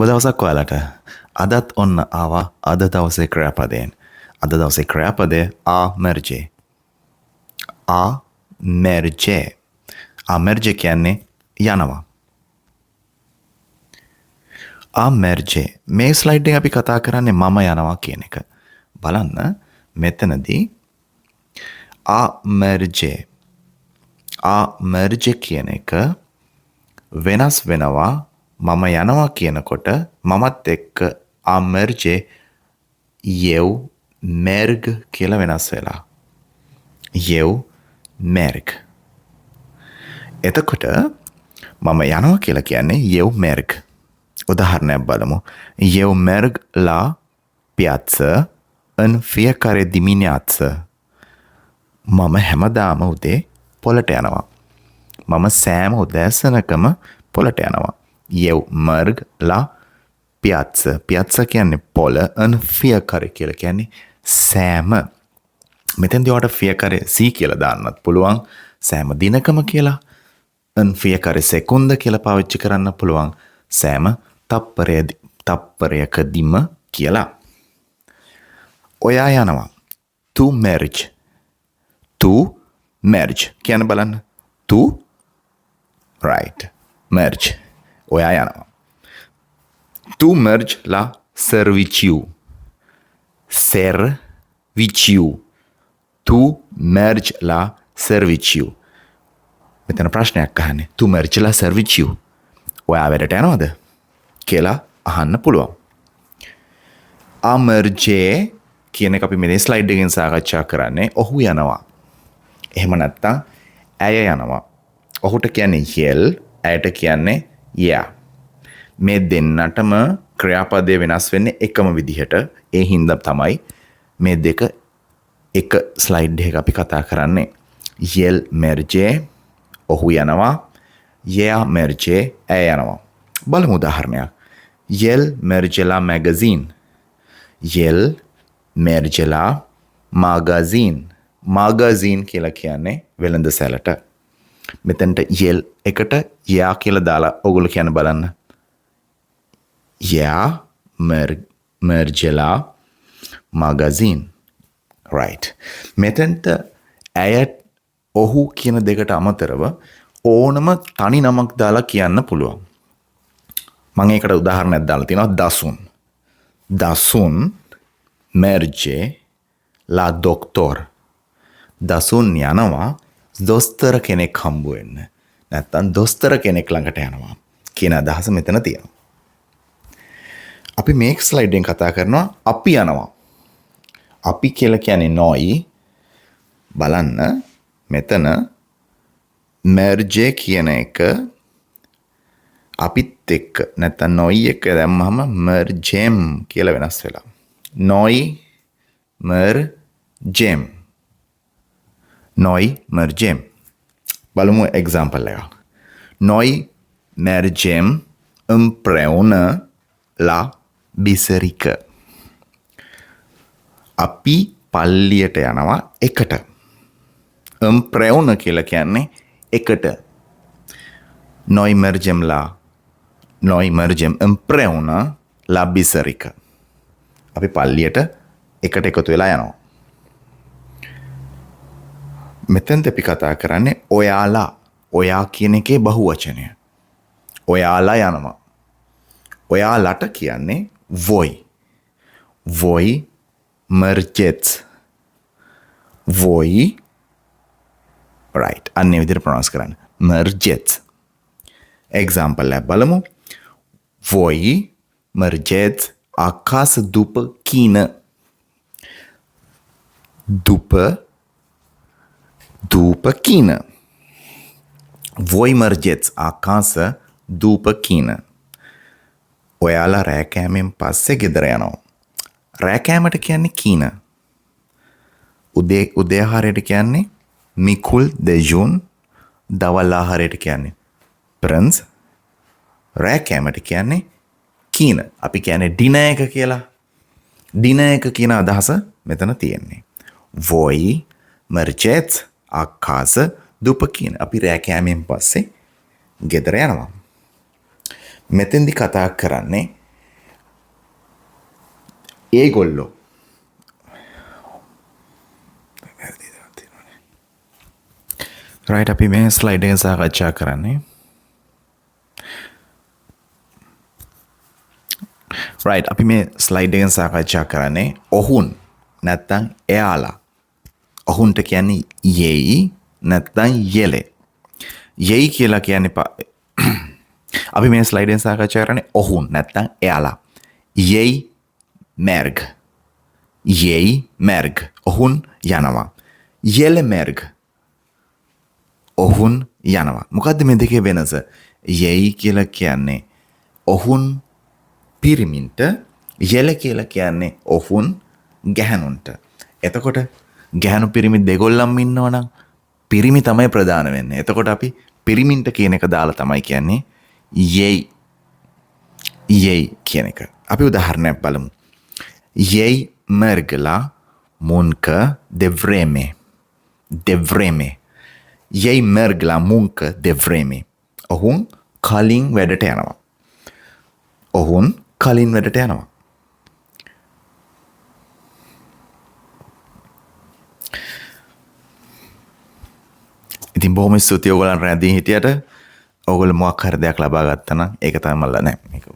දවසක් ඔයාලට අදත් ඔන්න ආවා අද දවසේ ක්‍රියාපදයෙන්. අද දවසේ ක්‍රියාපදය ආමර්ජේ. ආමර්ජේ. ආමර්ජේ කියන්නේ යනවා. ආමර්ජේ. මේ ස්ලයිඩ් එකේ අපි කතා කරන්නේ මම යනවා කියන එක. බලන්න මෙතනදී ආමර්ජේ. ආමර්ජේ කියන එක වෙනස් වෙනවා. මම යනවා කියනකොට මමත් එක්ක ආමර්ජේ eu merg කියලා වෙනස් වෙලා. eu merg. එතකොට මම යනවා කියලා කියන්නේ eu merg. උදාහරණයක් බලමු. Eu merg la piață în fiecare dimineață. මම හැමදාම උදේ පොළට යනවා. මම සෑම උදෑසනකම පොළට යනවා. Eu merg la piață. Piață කියන්නේ පොළ. În fiecare කියලා කියන්නේ සෑම. මෙතෙන්දී ඔයාලට fiecare C කියලා දාන්නත් පුළුවන්. සෑම දිනකම කියලා. În fiecare secundă කියලා පාවිච්චි කරන්න පුළුවන්. සෑම තප්පරයකදීම කියලා. ඔයා යනවා. Tu mergi. Tu mergi. කියන බලන්න. Tu right. Mergi. ඔයා යනවා. Tu mergi la serviciu. Serviciu. Tu mergi la serviciu. මෙතන ප්‍රශ්නයක් අහන්නේ. Tu mergi la serviciu. ඔයා වැඩට යනවද? කියලා අහන්න පුළුවන්. A merge කියන එක අපි මේ ස්ලයිඩ් එකෙන් සාකච්ඡා කරන්නේ ඔහු යනවා. එහෙම නැත්නම් ඇය යනවා. ඔහුට කියන්නේ yell, ඇයට කියන්නේ yeah. මේ දෙන්නටම ක්‍රියාපදය වෙනස් වෙන්නේ එකම විදිහට. ඒ හින්දා තමයි මේ දෙක එක ස්ලයිඩ් එකක අපි කතා කරන්නේ. yell merge ඔහු යනවා. yeah merge ඇය යනවා. බලමු උදාහරණයක්. yell merge la magazine. yell merge la magazine. magazine කියලා කියන්නේ වෙළඳ සැලට. මෙතනට yell එකට yeah කියලා දාලා ඔයගොල්ලෝ කියන බලන්න. yeah merge la magazine. right. මෙතනට ඇය ඔහු කියන දෙකට අමතරව ඕනම තනි නමක් දාලා කියන්න පුළුවන්. මම ඒකට උදාහරණයක් දාලා තියෙනවා dasun. dasun merge la doctor. dasun යනවා දොස්තර කෙනෙක් හම්බ වෙන්න. නැත්තම් දොස්තර කෙනෙක් ළඟට යනවා කියන අදහස මෙතන තියෙනවා. අපි මේ ස්ලයිඩ් එකෙන් කතා කරනවා අපි යනවා. අපි කියලා කියන්නේ noi. බලන්න මෙතන merge කියන එක අපිත් එක්ක නැත්තම් noi එක දැම්මම mergem කියලා වෙනස් වෙලා. noi mergem. noi mergem. බලමු example එක. Noi mergem împreună la biserică. අපි පල්ලියට යනවා එකට. împreună කියලා කියන්නේ එකට. Noi mergem împreună la biserică. අපි පල්ලියට එකට එකතු වෙලා යනවා. මෙතෙන්ද අපි කතා කරන්නේ ඔයාලා. ඔයා කියන එකේ බහුවචනය. ඔයාලා යනවා. ඔයාලට කියන්නේ voi. voi mergeți. voi right. අන්නේ විදිහට ප්‍රොනවුන්ස් කරන්න. mergeți. example එක බලමු. voi mergeți acasă după chină. După chină. Voi mergeți acasă după chină. ඔයාලා රෑ කෑමෙන් පස්සේ ගෙදර යනවා. රෑ කෑමට කියන්නේ කීන. උදේ ආහාරයට කියන්නේ මිකුල් දෙජුන්. දවල් ආහාරයට කියන්නේ ප්‍රන්ස්. රෑ කෑමට කියන්නේ කීන. අපි කියන්නේ ඩිනර් එක කියලා. ඩිනර් එක කියන අදහස මෙතන තියෙන්නේ. Voi mergeți acasă după chină. අපි රෑ කෑමෙන් පස්සේ ගෙදර යනවා. මෙතෙන්දි කතා කරන්නේ ඒගොල්ලෝ රයිට් අපි මේ ස්ලයිඩ් එක සාකච්ඡා කරන්නේ රයිට් අපි මේ ස්ලයිඩ් එකෙන් සාකච්ඡා කරන්නේ ඔහුන් නැත්තම් එයාලා ඔහුන්ට කියන්නේ යෙයි නැත්තම් යෙලේ යෙයි කියලා කියන්නේ අපි මේ ස්ලයිඩ් එකෙන් සාකච්ඡා කරන්නේ ඔහුන් නැත්තම් එයාලා යෙයි මැර්ග යෙයි මැර්ග ඔහුන් යනවා යෙල මැර්ග ඔහුන් යනවා මොකද්ද මේ දෙකේ වෙනස යෙයි කියලා කියන්නේ ඔහුන් පිරිමින්ට යෙල කියලා කියන්නේ ඔහුන් ගැහැණුන්ට එතකොට ගැහැණු පිරිමි දෙගොල්ලම් ඉන්නවනම් පිරිමි තමයි ප්‍රධාන වෙන්නේ එතකොට අපි පිරිමින්ට කියන එක දාලා තමයි කියන්නේ යෙයි කියන එක අපි උදාහරණයක් බලමු යෙයි මර්ගලා මුන්ක දෙව්රේමේ යෙයි මර්ගලා මුන්ක දෙව්රේමේ ඔහුන් කලින් වැඩට යනවා ඔහුන් කලින් වැඩට යනවා ඉතින් බොහොම ස්තුතියි ඔයගොල්ලන් රැඳී හිටියට ඔයගොල්ලෝ මොකක් හරි දෙයක් ලබා ගත්තා නම් ඒක තමයි මල්ලා නෑ මේක